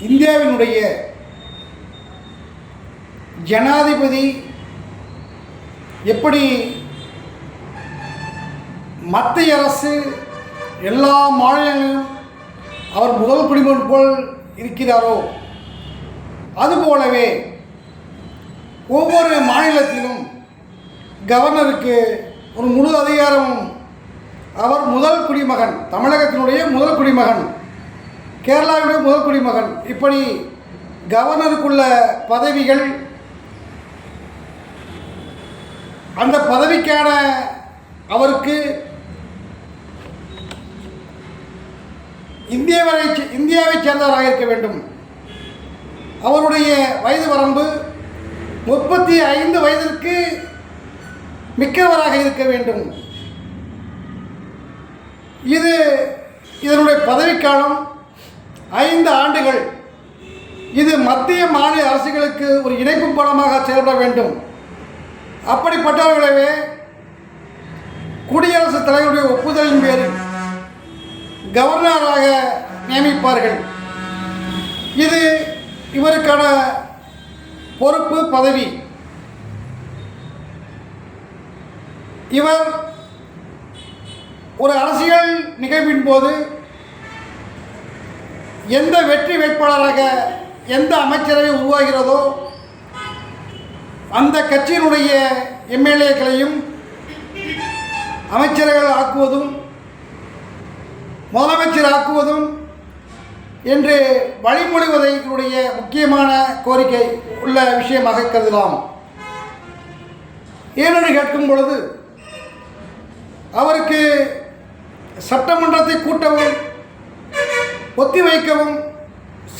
இந்தியாவினுடைய ஜனாதிபதி எப்படி மத்திய அரசு எல்லா மாநிலங்களிலும் அவர் முதல் குடிமகன் போல் இருக்கிறாரோ அதுபோலவே ஒவ்வொரு மாநிலத்திலும் கவர்னருக்கு ஒரு முழு அதிகாரமும் அவர் முதல் குடிமகன், தமிழகத்தினுடைய முதல் குடிமகன், கேரளாவுடைய முதல் குடிமகன், இப்படி கவர்னருக்குள்ள பதவிகள், அந்த பதவிக்கான அவருக்கு இந்தியாவை சேர்ந்தவராக இருக்க வேண்டும். அவருடைய வயது வரம்பு 35 வயதிற்கு மிக்கவராக இருக்க வேண்டும். இதனுடைய பதவிக்காலம் 5 ஆண்டுகள். இது மத்திய மாநில அரசுகளுக்கு ஒரு இணைப்பு பலமாக செயல்பட வேண்டும். அப்படிப்பட்டவர்களவே குடியரசுத் தலைவருடைய ஒப்புதலின் பேரில் கவர்னராக நியமிப்பார்கள். இது இவருக்கான பொறுப்பு, பதவி. இவர் ஒரு அரசியல் நிகழ்வின் போது எந்த வெற்றி வேட்பாளராக எந்த அமைச்சரவை உருவாகிறதோ அந்த கட்சியினுடைய எம்எல்ஏக்களையும் அமைச்சர்கள் ஆக்குவதும் முதலமைச்சர் ஆக்குவதும் என்று வழிமொழிவதற்குடைய முக்கியமான கோரிக்கை உள்ள விஷயமாக கருதலாம். ஏனென்று கேட்கும் பொழுது அவருக்கு சட்டமன்றத்தை கூட்டவும் ஒத்திவைக்கவும்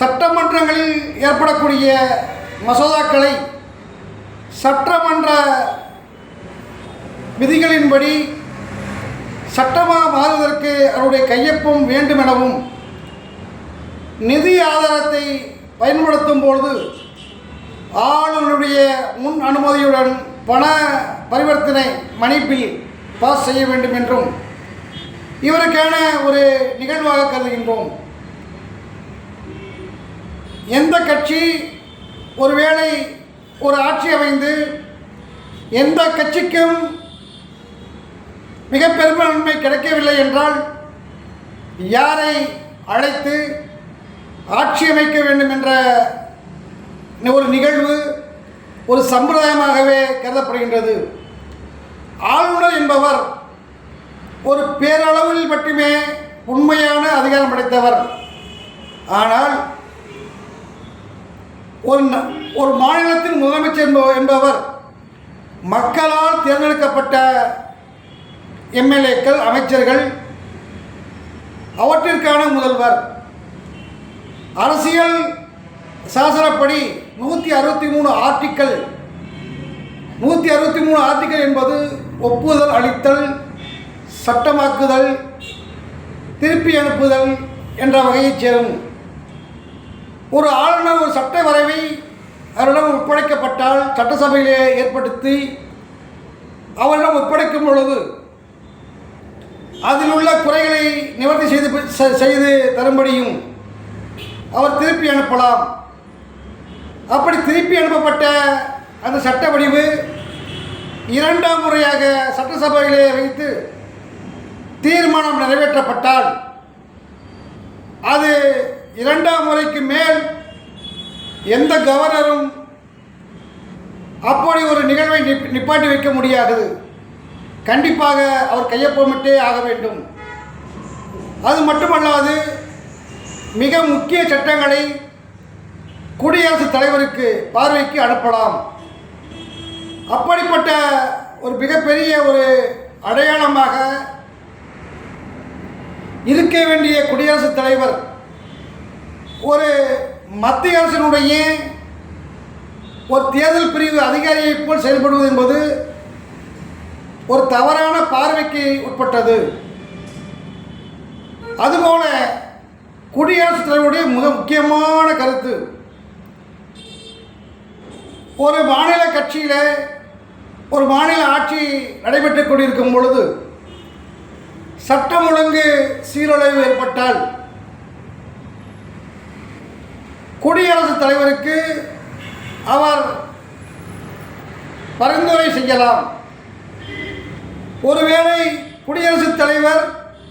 சட்டமன்றங்களில் ஏற்படக்கூடிய மசோதாக்களை சட்டமன்ற விதிகளின்படி சட்டமாக மாறுவதற்கு அவருடைய கையொப்பம் வேண்டும் எனவும் நிதி ஆதாரத்தை பயன்படுத்தும் பொழுது ஆளுநருடைய முன் அனுமதியுடன் பண பரிவர்த்தனை மணி பில் பாஸ் செய்ய வேண்டும் என்றும் இவருக்கான ஒரு நிகழ்வாக கருதுகின்றோம். எந்த கட்சி ஒருவேளை ஒரு ஆட்சி அமைந்து எந்த கட்சிக்கும் மிக பெரும்பான்மை கிடைக்கவில்லை என்றால் யாரை அழைத்து ஆட்சி அமைக்க வேண்டும் என்ற ஒரு நிகழ்வு ஒரு சம்பிரதாயமாகவே கருதப்படுகின்றது. ஆளுநர் என்பவர் ஒரு பேரளவில் மட்டுமே உண்மையான அதிகாரம் படைத்தவர். ஆனால் ஒரு மாநிலத்தின் முதலமைச்சர் என்பவர் மக்களால் தேர்ந்தெடுக்கப்பட்ட எம்எல்ஏக்கள், அமைச்சர்கள், அவற்றிற்கான முதல்வர். அரசியல் சாசனப்படி 163 ஆர்டிக்கல் என்பது ஒப்புதல் அளித்தல், சட்டமாக்குதல், திருப்பி அனுப்புதல் என்ற வகையைச் சேரும். ஒரு ஆளுநர் ஒரு சட்ட வரைவை அவரிடம் ஒப்படைக்கப்பட்டால் சட்டசபையிலே ஏற்படுத்தி அவரிடம் ஒப்படைக்கும் பொழுது அதில் உள்ள குறைகளை நிவர்த்தி செய்து தரும்படியும் அவர் திருப்பி அனுப்பலாம். அப்படி திருப்பி அனுப்பப்பட்ட அந்த சட்ட வடிவு 2ஆம் முறையாக சட்டசபையிலே வைத்து தீர்மானம் நிறைவேற்றப்பட்டால் அது 2ஆம் முறைக்கு மேல் எந்த கவர்னரும் அப்படி ஒரு நிகழ்வை நிப்பாட்டி வைக்க முடியாது. கண்டிப்பாக அவர் கையொப்பமிட்டே ஆக வேண்டும். அது மட்டுமல்லாது மிக முக்கிய சட்டங்களை குடியரசுத் தலைவருக்கு பார்வைக்கு அனுப்பலாம். அப்படிப்பட்ட ஒரு மிகப்பெரிய ஒரு அடையாளமாக இருக்க வேண்டிய குடியரசுத் தலைவர் ஒரு மத்திய அரசினுடைய ஒரு தேர்தல் பிரிவு அதிகாரியைப் போல் செயல்படுவது என்பது ஒரு தவறான பார்வைக்கு உட்பட்டது. அதுபோல குடியரசுத் தலைவருடைய மிக முக்கியமான கருத்து, ஒரு மாநில கட்சியில் ஒரு மாநில ஆட்சி நடைபெற்றுக் கொண்டிருக்கும் பொழுது சட்டம் ஒழுங்கு சீரழிவு ஏற்பட்டால் குடியரசுத் தலைவருக்கு அவர் பரிந்துரை செய்யலாம். ஒருவேளை குடியரசுத் தலைவர்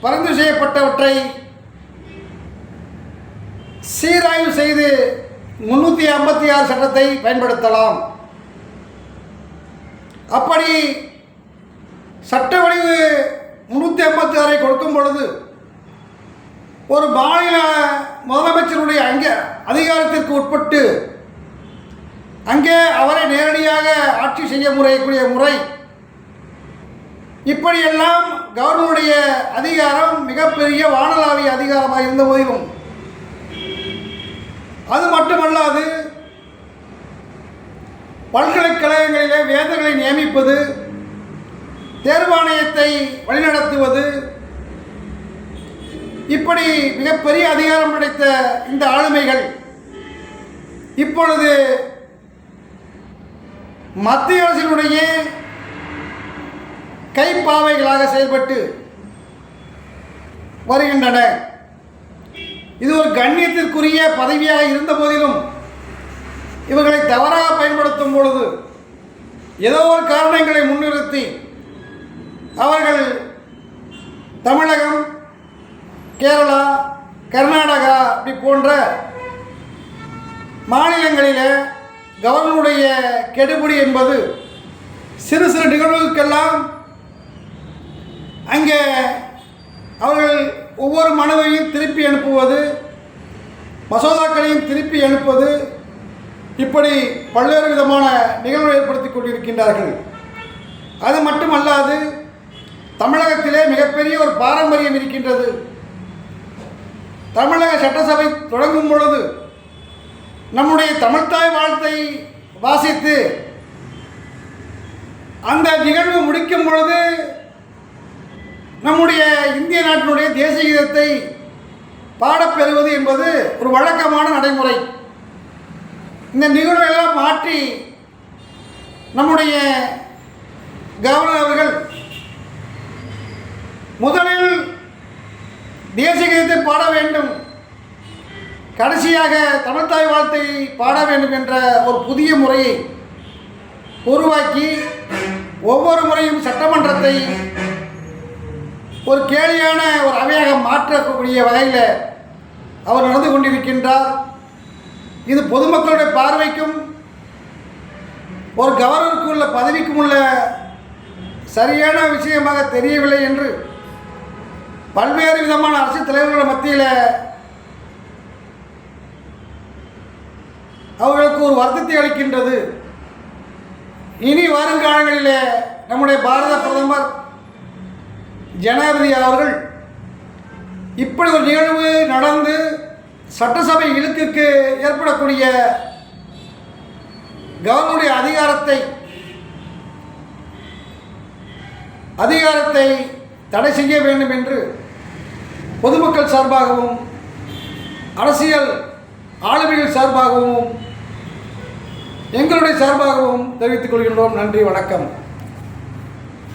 பரிந்துரை செய்யப்பட்டவற்றை சீராய்வு செய்து 356 சட்டத்தை பயன்படுத்தலாம். அப்படி சட்ட வடிவு 356 கொடுக்கும் பொழுது ஒரு மாநில முதலமைச்சருடைய அதிகாரத்திற்கு உட்பட்டு அங்கே அவரை நேரடியாக ஆட்சி செய்ய முறையக்கூடிய முறை, இப்படியெல்லாம் கவர்னருடைய அதிகாரம் மிகப்பெரிய வானளாவிய அதிகாரமாக இருந்த போதிலும், அது மட்டுமல்லாது பல்கலைக்கழகங்களிலே வேந்தர்களை நியமிப்பது, தேர்வாணையத்தை வழிநடத்துவது, இப்படி மிகப்பெரிய அதிகாரம் படைத்த இந்த ஆளுமைகள் இப்பொழுது மத்திய அரசினுடைய கைப்பாவைகளாக செயல்பட்டு வருகின்றன. இது ஒரு கண்ணியத்திற்குரிய பதவியாக இருந்த போதிலும் இவர்களை தவறாக பயன்படுத்தும் பொழுது ஏதோ ஒரு காரணங்களை முன்னிறுத்தி அவர்கள் தமிழகம், கேரளா, கர்நாடகா இப்படி போன்ற மாநிலங்களில் கவர்னருடைய கெடுபிடி என்பது சிறு சிறு நிகழ்வுகளுக்கெல்லாம் அங்கே அவர்கள் ஒவ்வொரு மனுவையும் திருப்பி அனுப்புவது, மசோதாக்களையும் திருப்பி அனுப்புவது, இப்படி பல்வேறு விதமான நிகழ்வு ஏற்படுத்தி கொண்டிருக்கின்றார்கள். அது மட்டுமல்லாது தமிழகத்திலே மிகப்பெரிய ஒரு பாரம்பரியம் இருக்கின்றது. தமிழக சட்டசபை தொடங்கும் பொழுது நம்முடைய தமிழ்த்தாய் வாழ்த்தை வாசித்து அந்த நிகழ்வு முடிக்கும் பொழுது நம்முடைய இந்திய நாட்டினுடைய தேசிய கீதத்தை பாடப்பெறுவது என்பது ஒரு வழக்கமான நடைமுறை. இந்த நிகழ்வுகளெல்லாம் மாற்றி நம்முடைய கவர்னர் அவர்கள் முதலில் தேசிய கீதத்தை பாட வேண்டும், கடைசியாக தமிழ்த்தாய் வாழ்த்தை பாட வேண்டும் என்ற ஒரு புதிய முறையை உருவாக்கி ஒவ்வொரு முறையும் சட்டமன்றத்தை ஒரு கேலியான ஒரு அவையாக மாற்றக்கூடிய வகையில் அவர் நடந்து கொண்டிருக்கின்றார். இது பொதுமக்களுடைய பார்வைக்கும் ஒரு கவர்னருக்கு உள்ள பதவிக்கும் உள்ள சரியான விஷயமாக தெரியவில்லை என்று பல்வேறு விதமான அரசியல் தலைவர்கள் மத்தியில் அவர்களுக்கு ஒரு வருத்தத்தை அளிக்கின்றது. இனி வருங்காலங்களிலே நம்முடைய பாரத பிரதமர் ஜனாதிபதி அவர்கள் இப்படி ஒரு நிகழ்வு நடந்து சட்டசபை இழுக்கிற்கு ஏற்படக்கூடிய கவர்னருடைய அதிகாரத்தை தடை செய்ய வேண்டும் என்று பொதுமக்கள் சார்பாகவும் அரசியல் ஆளுமைகள் சார்பாகவும் எங்களுடைய சார்பாகவும் தெரிவித்துக் கொள்கின்றோம். நன்றி, வணக்கம்.